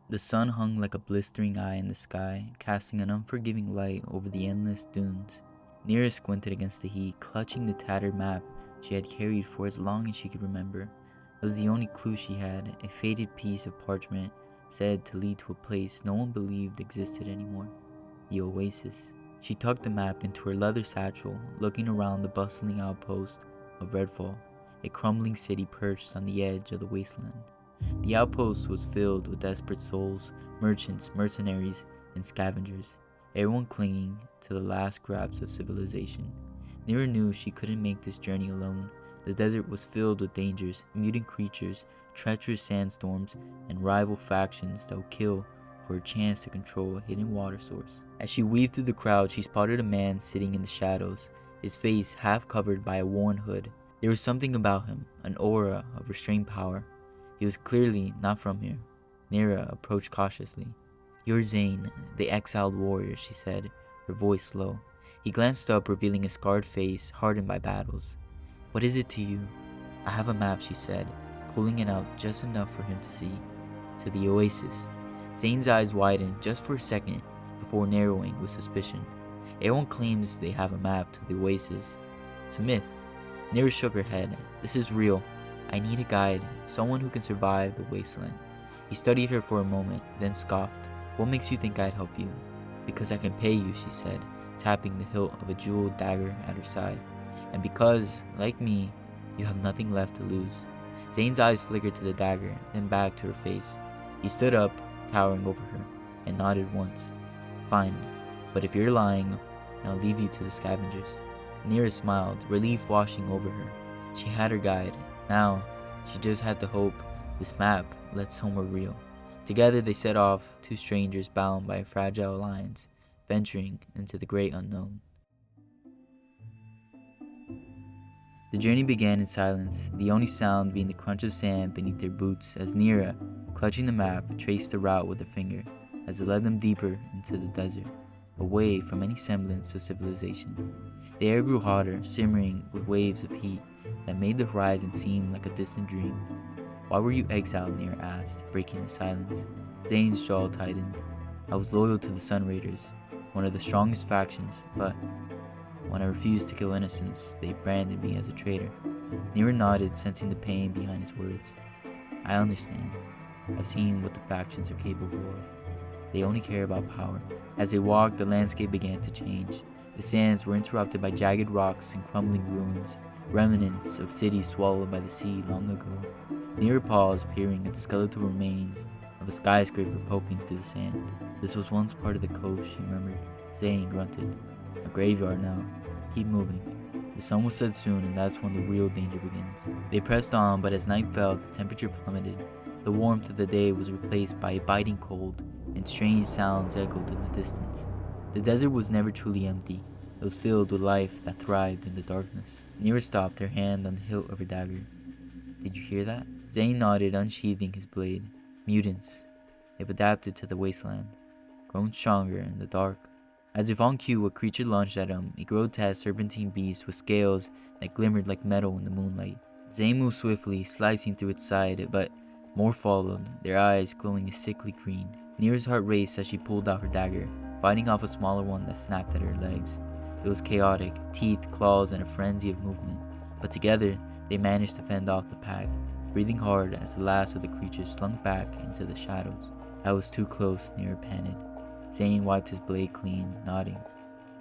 The sun hung like a blistering eye in the sky, casting an unforgiving light over the endless dunes. Nyra squinted against the heat, clutching the tattered map she had carried for as long as she could remember. It was the only clue she had, a faded piece of parchment said to lead to a place no one believed existed anymore. The Oasis. She tucked the map into her leather satchel, looking around the bustling outpost of Redfall, a crumbling city perched on the edge of the wasteland. The outpost was filled with desperate souls, merchants, mercenaries, and scavengers, everyone clinging to the last grasps of civilization. Nyra knew she couldn't make this journey alone. The desert was filled with dangers, mutant creatures, treacherous sandstorms, and rival factions that would kill for a chance to control a hidden water source. As she weaved through the crowd, she spotted a man sitting in the shadows, his face half covered by a worn hood. There was something about him, an aura of restrained power. He was clearly not from here. Nyra approached cautiously. "You're Zane, the exiled warrior," she said, her voice low. He glanced up, revealing a scarred face hardened by battles. "What is it to you?" "I have a map," she said, pulling it out just enough for him to see. "To the Oasis." Zane's eyes widened just for a second before narrowing with suspicion. "Everyone claims they have a map to the Oasis. It's a myth." Nyra shook her head. "This is real. I need a guide, someone who can survive the wasteland." He studied her for a moment, then scoffed. "What makes you think I'd help you?" "Because I can pay you," she said, tapping the hilt of a jeweled dagger at her side. "And because, like me, you have nothing left to lose." Zane's eyes flickered to the dagger, then back to her face. He stood up, towering over her, and nodded once. "Fine, but if you're lying, I'll leave you to the scavengers." Nyra smiled, relief washing over her. She had her guide. Now, she just had to hope this map let some were real. Together they set off, two strangers bound by a fragile alliance, venturing into the great unknown. The journey began in silence, the only sound being the crunch of sand beneath their boots as Nyra, clutching the map, traced the route with her finger as it led them deeper into the desert, away from any semblance of civilization. The air grew hotter, simmering with waves of heat that made the horizon seem like a distant dream. "Why were you exiled?" Nyra asked, breaking the silence. Zane's jaw tightened. "I was loyal to the Sun Raiders, one of the strongest factions, but when I refused to kill innocents, they branded me as a traitor." Nyra nodded, sensing the pain behind his words. "I understand. I've seen what the factions are capable of. They only care about power." As they walked, the landscape began to change. The sands were interrupted by jagged rocks and crumbling ruins, remnants of cities swallowed by the sea long ago. Nyra paused, peering at the skeletal remains of a skyscraper poking through the sand. "This was once part of the coast," she murmured. Zane grunted. "A graveyard now. Keep moving. The sun will set soon, and that's when the real danger begins." They pressed on, but as night fell, the temperature plummeted. The warmth of the day was replaced by a biting cold, and strange sounds echoed in the distance. The desert was never truly empty. It was filled with life that thrived in the darkness. Nyra stopped, her hand on the hilt of her dagger. "Did you hear that?" Zane nodded, unsheathing his blade. "Mutants. They've adapted to the wasteland, grown stronger in the dark." As if on cue, a creature lunged at him, a grotesque serpentine beast with scales that glimmered like metal in the moonlight. Zane moved swiftly, slicing through its side, but more followed, their eyes glowing a sickly green. Nyra's heart raced as she pulled out her dagger, fighting off a smaller one that snapped at her legs. It was chaotic, teeth, claws, and a frenzy of movement, but together they managed to fend off the pack, breathing hard as the last of the creatures slunk back into the shadows. "I was too close," Nyra panted. Zane wiped his blade clean, nodding.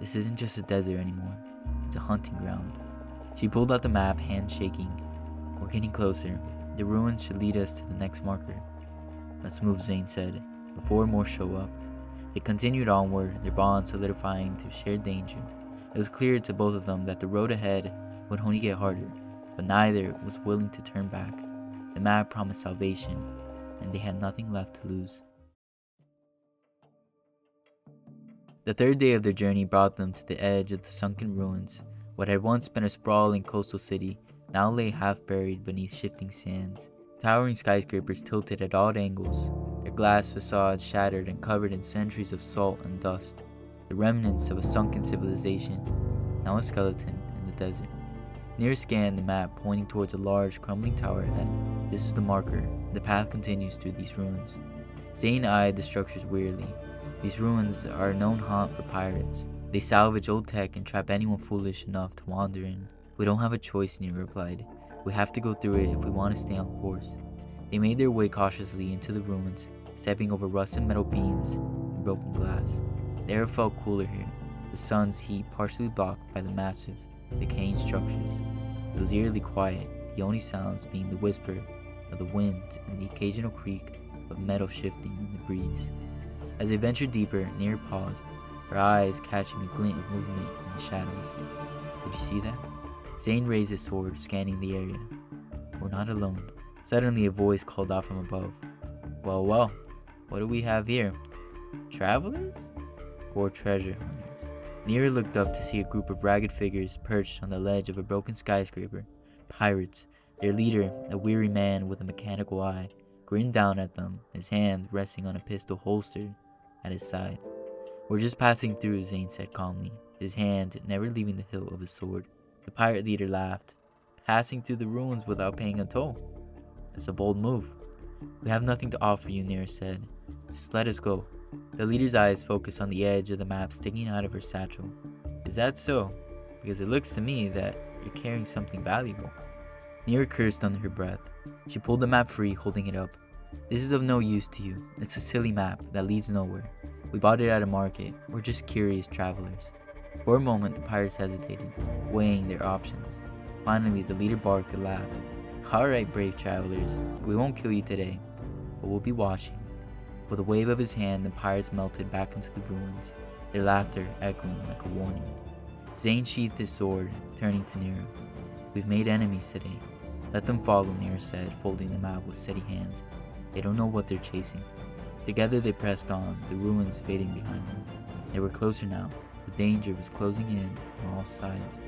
"This isn't just a desert anymore. It's a hunting ground." She pulled out the map, hand shaking. "We're getting closer. The ruins should lead us to the next marker." "Let's move," Zane said, "before more show up." They continued onward, their bond solidifying through shared danger. It was clear to both of them that the road ahead would only get harder, but neither was willing to turn back. The map promised salvation, and they had nothing left to lose. The third day of their journey brought them to the edge of the sunken ruins. What had once been a sprawling coastal city now lay half buried beneath shifting sands. Towering skyscrapers tilted at odd angles, their glass facades shattered and covered in centuries of salt and dust. The remnants of a sunken civilization, now a skeleton in the desert. Nyra scanned the map, pointing towards a large, crumbling tower ahead. "This is the marker. The path continues through these ruins." Zane eyed the structures wearily. These ruins are a known haunt for pirates. They salvage old tech and trap anyone foolish enough to wander in. We don't have a choice, Nyra replied. We have to go through it if we want to stay on course. They made their way cautiously into the ruins, stepping over rusted metal beams and broken glass. The air felt cooler here, the sun's heat partially blocked by the massive, decaying structures. It was eerily quiet, the only sounds being the whisper of the wind and the occasional creak of metal shifting in the breeze. As they ventured deeper, Nyra paused, her eyes catching a glint of movement in the shadows. Did you see that? Zane raised his sword, scanning the area. We're not alone. Suddenly a voice called out from above. Well, what do we have here? Travelers? Or treasure hunters? Nyra looked up to see a group of ragged figures perched on the ledge of a broken skyscraper. Pirates. Their leader, a weary man with a mechanical eye, grinned down at them, his hand resting on a pistol holstered at his side. We're just passing through, Zane said calmly, his hand never leaving the hilt of his sword. The pirate leader laughed. Passing through the ruins without paying a toll. That's a bold move. We have nothing to offer you, Nyra said. Just let us go. The leader's eyes focused on the edge of the map sticking out of her satchel. Is that so? Because it looks to me that you're carrying something valuable. Nyra cursed under her breath. She pulled the map free, holding it up. This is of no use to you. It's a silly map that leads nowhere. We bought it at a market. We're just curious travelers. For a moment, the pirates hesitated, weighing their options. Finally, the leader barked and laughed. Alright, brave travelers. We won't kill you today, but we'll be watching. With a wave of his hand, the pirates melted back into the ruins, their laughter echoing like a warning. Zane sheathed his sword, turning to Nyra. We've made enemies today. Let them follow, Nyra said, folding them out with steady hands. They don't know what they're chasing. Together they pressed on, the ruins fading behind them. They were closer now. The danger was closing in from all sides.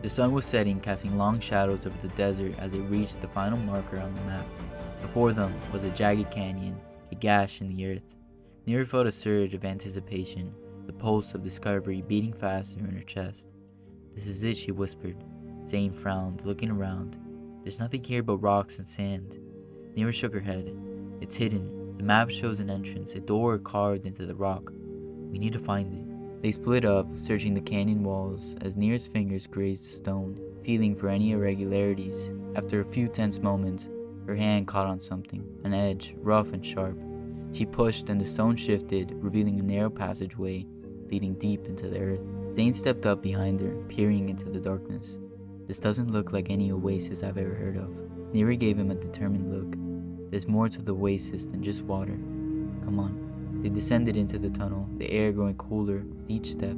The sun was setting, casting long shadows over the desert as it reached the final marker on the map. Before them was a jagged canyon, a gash in the earth. Nyra felt a surge of anticipation, the pulse of discovery beating faster in her chest. This is it, she whispered. Zane frowned, looking around. There's nothing here but rocks and sand. Nyra shook her head. It's hidden. The map shows an entrance, a door carved into the rock. We need to find it. They split up, searching the canyon walls as Nyra's fingers grazed the stone, feeling for any irregularities. After a few tense moments, her hand caught on something, an edge, rough and sharp. She pushed and the stone shifted, revealing a narrow passageway leading deep into the earth. Zane stepped up behind her, peering into the darkness. This doesn't look like any oasis I've ever heard of. Nyra gave him a determined look. There's more to the oasis than just water. Come on. They descended into the tunnel, the air growing cooler with each step.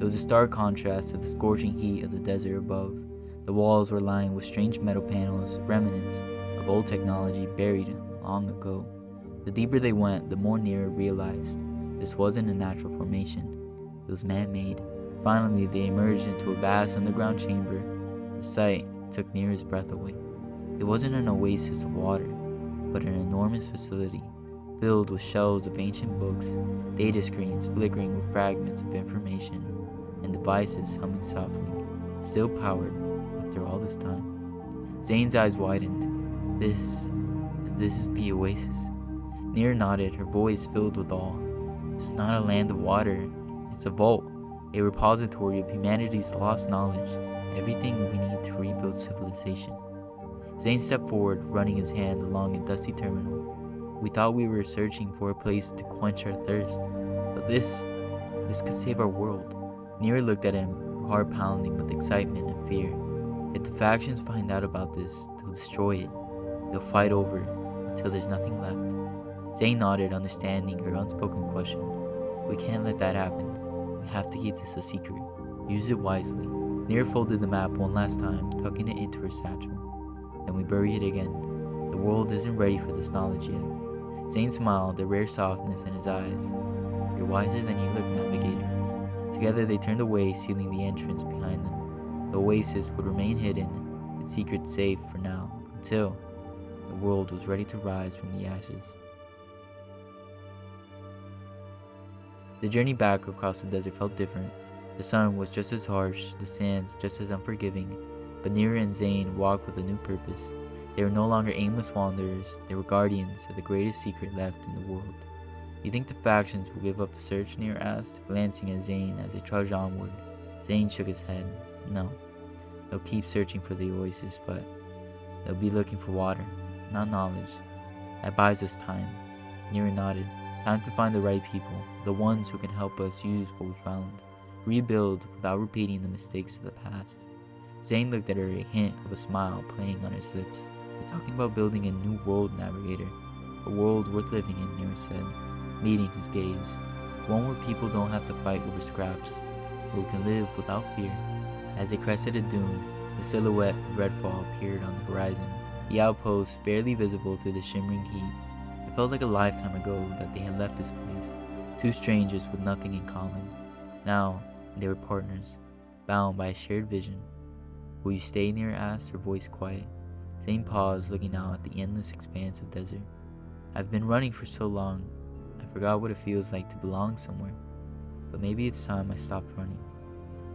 It was a stark contrast to the scorching heat of the desert above. The walls were lined with strange metal panels, remnants of old technology buried long ago. The deeper they went, the more Nyra realized this wasn't a natural formation. It was man-made. Finally, they emerged into a vast underground chamber. The sight took Nyra's breath away. It wasn't an oasis of water, but an enormous facility, filled with shelves of ancient books, data screens flickering with fragments of information, and devices humming softly, still powered after all this time. Zane's eyes widened. This is the oasis. Nyra nodded, her voice filled with awe. It's not a land of water, it's a vault, a repository of humanity's lost knowledge, everything we need to rebuild civilization. Zane stepped forward, running his hand along a dusty terminal. We thought we were searching for a place to quench our thirst, but this could save our world. Nyra looked at him, her heart pounding with excitement and fear. If the factions find out about this, they'll destroy it. They'll fight over it until there's nothing left. Zane nodded, understanding her unspoken question. We can't let that happen. We have to keep this a secret. Use it wisely. Nyra folded the map one last time, tucking it into her satchel. Then we bury it again. The world isn't ready for this knowledge yet. Zane smiled, a rare softness in his eyes. You're wiser than you look, navigator. Together they turned away, sealing the entrance behind them. The oasis would remain hidden, its secret safe for now, until the world was ready to rise from the ashes. The journey back across the desert felt different. The sun was just as harsh, the sands just as unforgiving, but Nyra and Zane walked with a new purpose. They were no longer aimless wanderers, they were guardians of the greatest secret left in the world. "You think the factions will give up the search?" Nyra asked, glancing at Zane as they trudged onward. Zane shook his head. "No. They'll keep searching for the Oasis, but they'll be looking for water, not knowledge. That buys us time." Nyra nodded. "Time to find the right people, the ones who can help us use what we found, rebuild without repeating the mistakes of the past." Zane looked at her, a hint of a smile playing on his lips. "We're talking about building a new world, navigator. A world worth living in," Nyra said, meeting his gaze. "One where people don't have to fight over scraps, where we can live without fear." As they crested a dune, the silhouette of Redfall appeared on the horizon, the outpost barely visible through the shimmering heat. It felt like a lifetime ago that they had left this place, two strangers with nothing in common. Now, they were partners, bound by a shared vision. "Will you stay?" Nyra asked, her voice quiet. Zane paused, looking out at the endless expanse of desert. "I've been running for so long, I forgot what it feels like to belong somewhere. But maybe it's time I stopped running."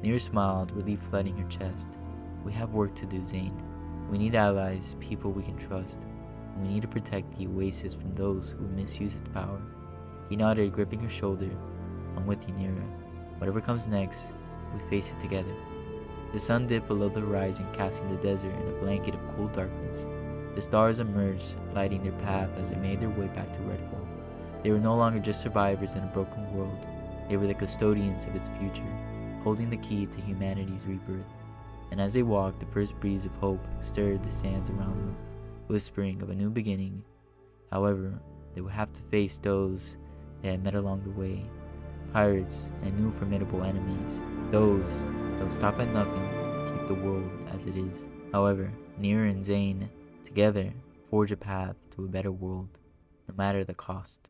Nyra smiled, relief flooding her chest. "We have work to do, Zane. We need allies, people we can trust. And we need to protect the Oasis from those who misuse its power." He nodded, gripping her shoulder. "I'm with you, Nyra. Whatever comes next, we face it together." The sun dipped below the horizon, casting the desert in a blanket of cool darkness. The stars emerged, lighting their path as they made their way back to Redfall. They were no longer just survivors in a broken world. They were the custodians of its future, holding the key to humanity's rebirth. And as they walked, the first breeze of hope stirred the sands around them, whispering of a new beginning. However, they would have to face those they had met along the way, pirates and new formidable enemies, those that would stop at nothing to keep the world as it is. However, Nyra and Zane, together, forge a path to a better world, no matter the cost.